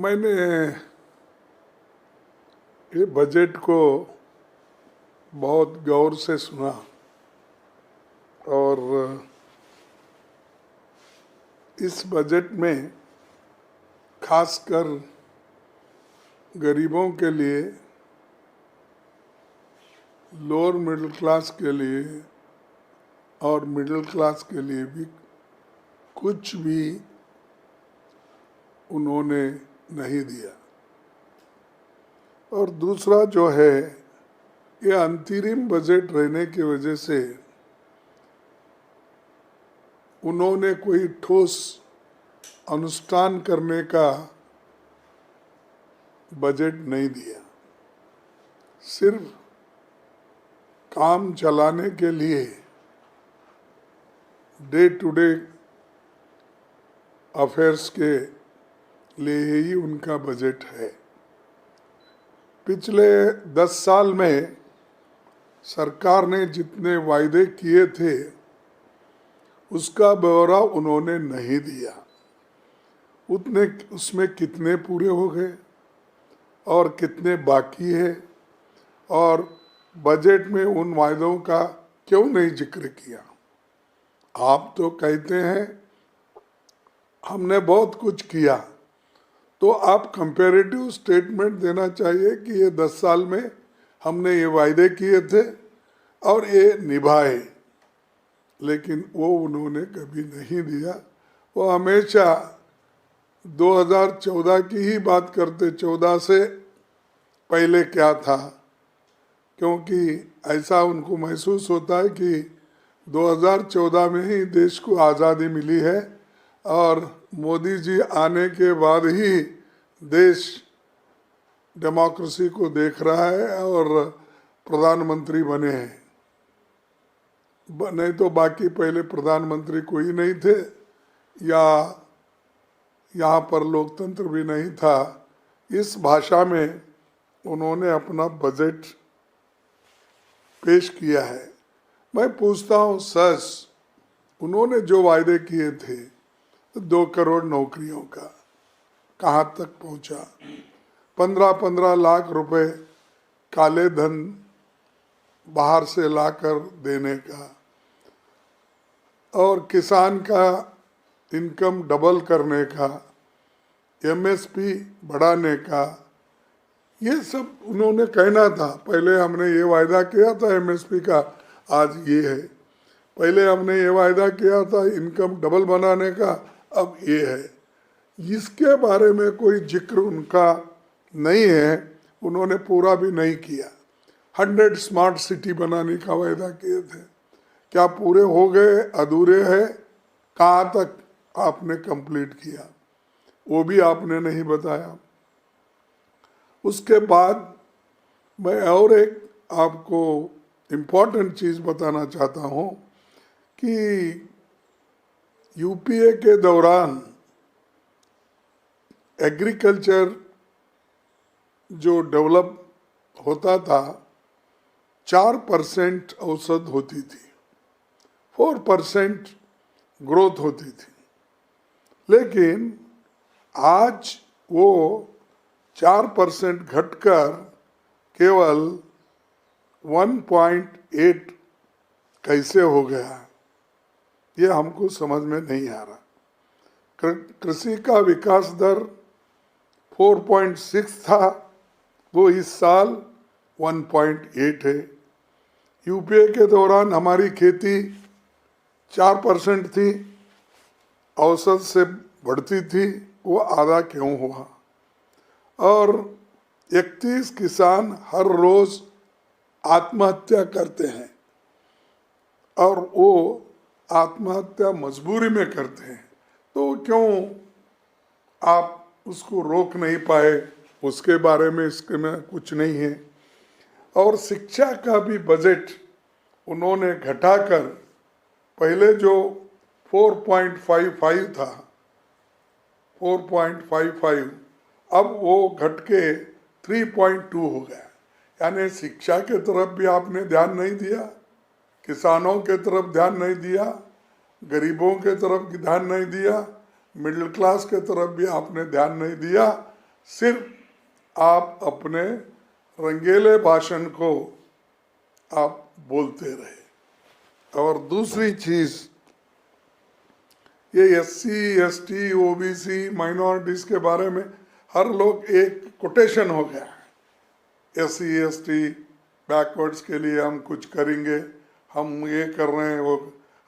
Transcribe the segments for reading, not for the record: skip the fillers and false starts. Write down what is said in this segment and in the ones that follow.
मैंने ये बजट को बहुत गौर से सुना और इस बजट में खासकर गरीबों के लिए, लोअर मिडिल क्लास के लिए और मिडिल क्लास के लिए भी कुछ भी उन्होंने नहीं दिया। और दूसरा जो है, ये अंतरिम बजट रहने की वजह से उन्होंने कोई ठोस अनुष्ठान करने का बजट नहीं दिया। सिर्फ काम चलाने के लिए डे टू डे अफेयर्स के लिए ही उनका बजट है। पिछले 10 साल में सरकार ने जितने वायदे किए थे उसका ब्यौरा उन्होंने नहीं दिया। उसमें कितने पूरे हो गए और कितने बाकी है, और बजट में उन वायदों का क्यों नहीं जिक्र किया। आप तो कहते हैं हमने बहुत कुछ किया, तो आप कंपैरेटिव स्टेटमेंट देना चाहिए कि ये 10 साल में हमने ये वायदे किए थे और ये निभाए, लेकिन वो उन्होंने कभी नहीं दिया। वो हमेशा 2014 की ही बात करते, 14 से पहले क्या था, क्योंकि ऐसा उनको महसूस होता है कि 2014 में ही देश को आज़ादी मिली है और मोदी जी आने के बाद ही देश डेमोक्रेसी को देख रहा है और प्रधानमंत्री बने हैं। नहीं तो बाकी पहले प्रधानमंत्री कोई नहीं थे या यहाँ पर लोकतंत्र भी नहीं था। इस भाषा में उन्होंने अपना बजट पेश किया है। मैं पूछता हूँ, सच उन्होंने जो वायदे किए थे 2 करोड़ नौकरियों का कहाँ तक पहुँचा? 15-15 लाख रुपए काले धन बाहर से लाकर देने का, और किसान का इनकम डबल करने का, एमएसपी बढ़ाने का, ये सब उन्होंने कहना था। पहले हमने ये वायदा किया था एमएसपी का, आज ये है। पहले हमने ये वायदा किया था इनकम डबल बनाने का, अब ये है। इसके बारे में कोई जिक्र उनका नहीं है, उन्होंने पूरा भी नहीं किया। 100 स्मार्ट सिटी बनाने का वायदा किए थे, क्या पूरे हो गए, अधूरे हैं? कहाँ तक आपने कंप्लीट किया, वो भी आपने नहीं बताया। उसके बाद मैं और एक आपको इम्पोर्टेंट चीज़ बताना चाहता हूँ कि यूपीए के दौरान एग्रीकल्चर जो डेवलप होता था 4% औसत होती थी, 4% ग्रोथ होती थी, लेकिन आज वो 4% घटकर केवल 1.8 कैसे हो गया, ये हमको समझ में नहीं आ रहा। कृषि का विकास दर 4.6 था, वो इस साल 1.8 है। यूपीए के दौरान हमारी खेती 4% थी, औसत से बढ़ती थी, वो आधा क्यों हुआ? और 31 किसान हर रोज आत्महत्या करते हैं, और वो आत्महत्या मजबूरी में करते हैं, तो क्यों आप उसको रोक नहीं पाए? उसके बारे में इसके में कुछ नहीं है। और शिक्षा का भी बजट उन्होंने घटाकर, पहले जो 4.55 था, 4.55, अब वो घट के 3.2 हो गया। यानी शिक्षा के तरफ भी आपने ध्यान नहीं दिया, किसानों के तरफ ध्यान नहीं दिया, गरीबों के तरफ ध्यान नहीं दिया, मिडिल क्लास के तरफ भी आपने ध्यान नहीं दिया, सिर्फ आप अपने रंगीले भाषण को आप बोलते रहे। और दूसरी चीज, ये SC ST OBC माइनॉरिटीज के बारे में हर लोग एक कोटेशन हो गया है। SC ST बैकवर्ड्स के लिए हम कुछ करेंगे, हम ये कर रहे हैं, वो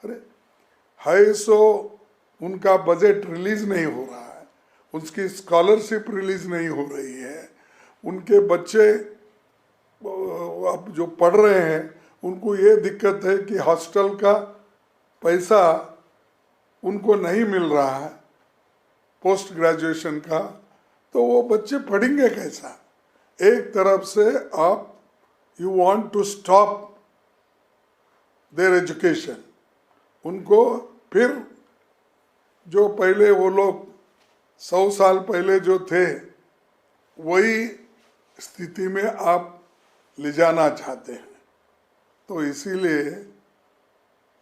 अरे है सो उनका बजट रिलीज नहीं हो रहा है, उसकी स्कॉलरशिप रिलीज नहीं हो रही है, उनके बच्चे अब जो पढ़ रहे हैं उनको ये दिक्कत है कि हॉस्टल का पैसा उनको नहीं मिल रहा है पोस्ट ग्रेजुएशन का, तो वो बच्चे पढ़ेंगे कैसा? एक तरफ से आप you want to stop their education, उनको फिर जो पहले वो लोग 100 साल पहले जो थे वही स्थिति में आप ले जाना चाहते हैं। तो इसीलिए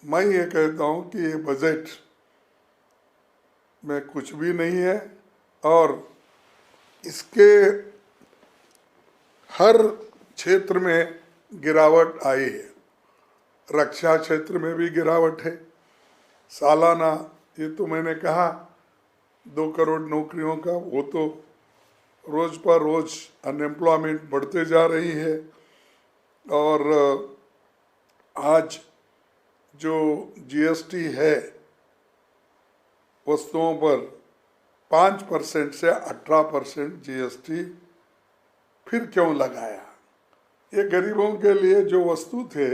मैं ये कहता हूँ कि ये बजट में कुछ भी नहीं है और इसके हर क्षेत्र में गिरावट आई है। रक्षा क्षेत्र में भी गिरावट है। सालाना, ये तो मैंने कहा 2 करोड़ नौकरियों का, वो तो रोज पर रोज अनएम्प्लॉयमेंट बढ़ते जा रही है। और आज जो GST है वस्तुओं पर 5% से 18% GST फिर क्यों लगाया? ये गरीबों के लिए जो वस्तु थे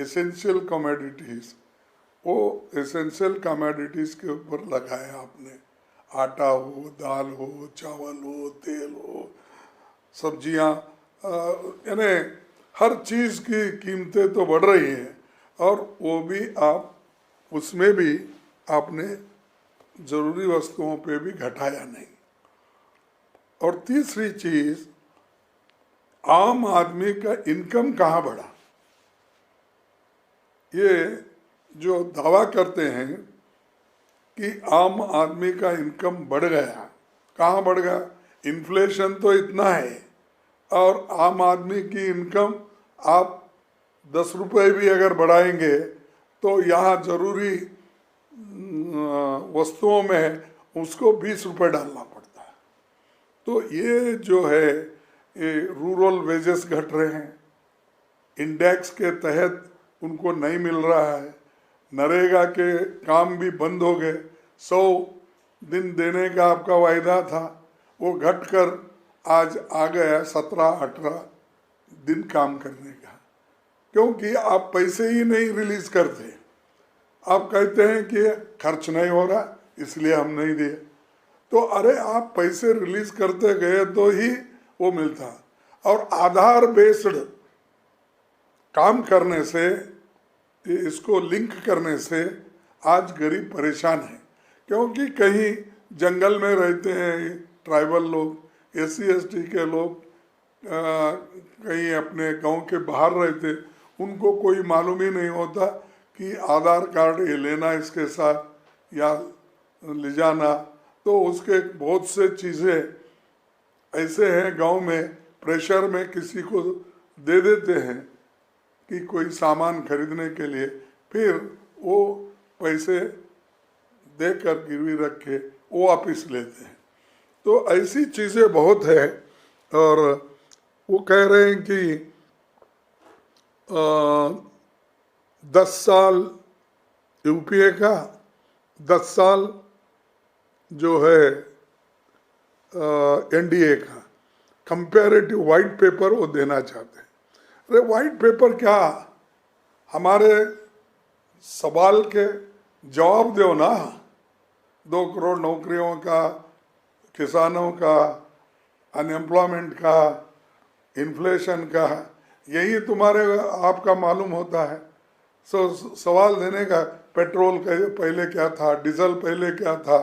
एसेंशियल कमोडिटीज, वो एसेंशियल कमोडिटीज के ऊपर लगाया आपने। आटा हो, दाल हो, चावल हो, तेल हो, सब्जियां, यानी हर चीज़ की कीमतें तो बढ़ रही हैं और वो भी आप उसमें भी आपने ज़रूरी वस्तुओं पे भी घटाया नहीं। और तीसरी चीज़, आम आदमी का इनकम कहाँ बढ़ा? ये जो दावा करते हैं कि आम आदमी का इनकम बढ़ गया, कहाँ बढ़ गया? इन्फ्लेशन तो इतना है और आम आदमी की इनकम आप 10 रुपये भी अगर बढ़ाएंगे तो यहाँ जरूरी वस्तुओं में उसको 20 रुपये डालना पड़ता है। तो ये जो है, ये रूरल वेजेस घट रहे हैं, इंडेक्स के तहत उनको नहीं मिल रहा है, नरेगा के काम भी बंद हो गए। 100 दिन देने का आपका वायदा था, वो घटकर आज आ गया 17-18 दिन काम करने का, क्योंकि आप पैसे ही नहीं रिलीज करते। आप कहते हैं कि खर्च नहीं हो रहा इसलिए हम नहीं दिए। तो अरे आप पैसे रिलीज करते गए तो ही वो मिलता। और आधार बेस्ड काम करने से, इसको लिंक करने से आज गरीब परेशान है, क्योंकि कहीं जंगल में रहते हैं ट्राइबल लोग, SC ST के लोग, कहीं अपने गांव के बाहर रहते, उनको कोई मालूम ही नहीं होता कि आधार कार्ड ये लेना इसके साथ या ले जाना। तो उसके बहुत से चीज़ें ऐसे हैं गांव में, प्रेशर में किसी को दे देते हैं कि कोई सामान खरीदने के लिए, फिर वो पैसे देकर गिरवी रख के वो वापिस लेते हैं। तो ऐसी चीज़ें बहुत है। और वो कह रहे हैं कि 10 साल UPA का, 10 साल जो है NDA का कंपैरेटिव वाइट पेपर वो देना चाहते हैं। अरे वाइट पेपर क्या, हमारे सवाल के जवाब दो ना। 2 करोड़ नौकरियों का, किसानों का, अनएम्प्लॉयमेंट का, इन्फ्लेशन का, यही तुम्हारे आपका मालूम होता है। सवाल देने का, पेट्रोल का पहले क्या था, डीजल पहले क्या था,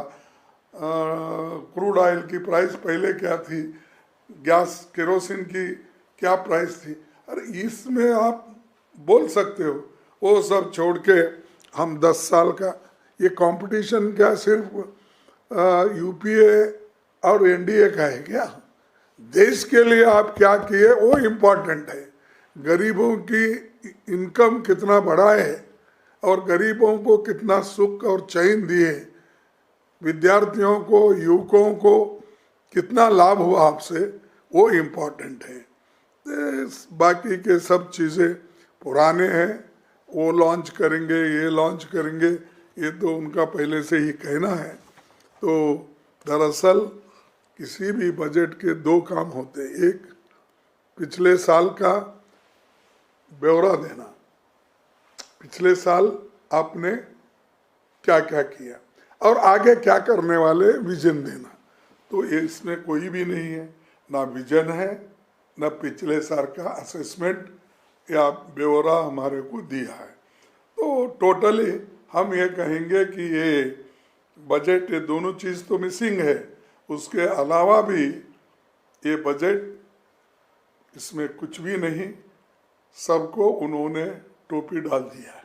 क्रूड ऑयल की प्राइस पहले क्या थी, गैस केरोसिन की क्या प्राइस थी। अरे इसमें आप बोल सकते हो, वो सब छोड़ के हम 10 साल का, ये कंपटीशन क्या सिर्फ UPA और NDA का है क्या? देश के लिए आप क्या किए वो इम्पोर्टेंट है। गरीबों की इनकम कितना बढ़ा है और गरीबों को कितना सुख और चैन दिए, विद्यार्थियों को, युवकों को कितना लाभ हुआ आपसे, वो इम्पोर्टेंट है। बाकी के सब चीज़ें पुराने हैं, वो लॉन्च करेंगे, ये लॉन्च करेंगे, ये तो उनका पहले से ही कहना है। तो दरअसल किसी भी बजट के दो काम होते, एक पिछले साल का ब्यौरा देना, पिछले साल आपने क्या क्या किया और आगे क्या करने वाले, विजन देना। तो ये इसमें कोई भी नहीं है, ना विजन है ना पिछले साल का असेसमेंट या ब्यौरा हमारे को दिया है। तो टोटली हम ये कहेंगे कि ये बजट, ये दोनों चीज़ तो मिसिंग है, उसके अलावा भी ये बजट, इसमें कुछ भी नहीं, सबको उन्होंने टोपी डाल दिया है।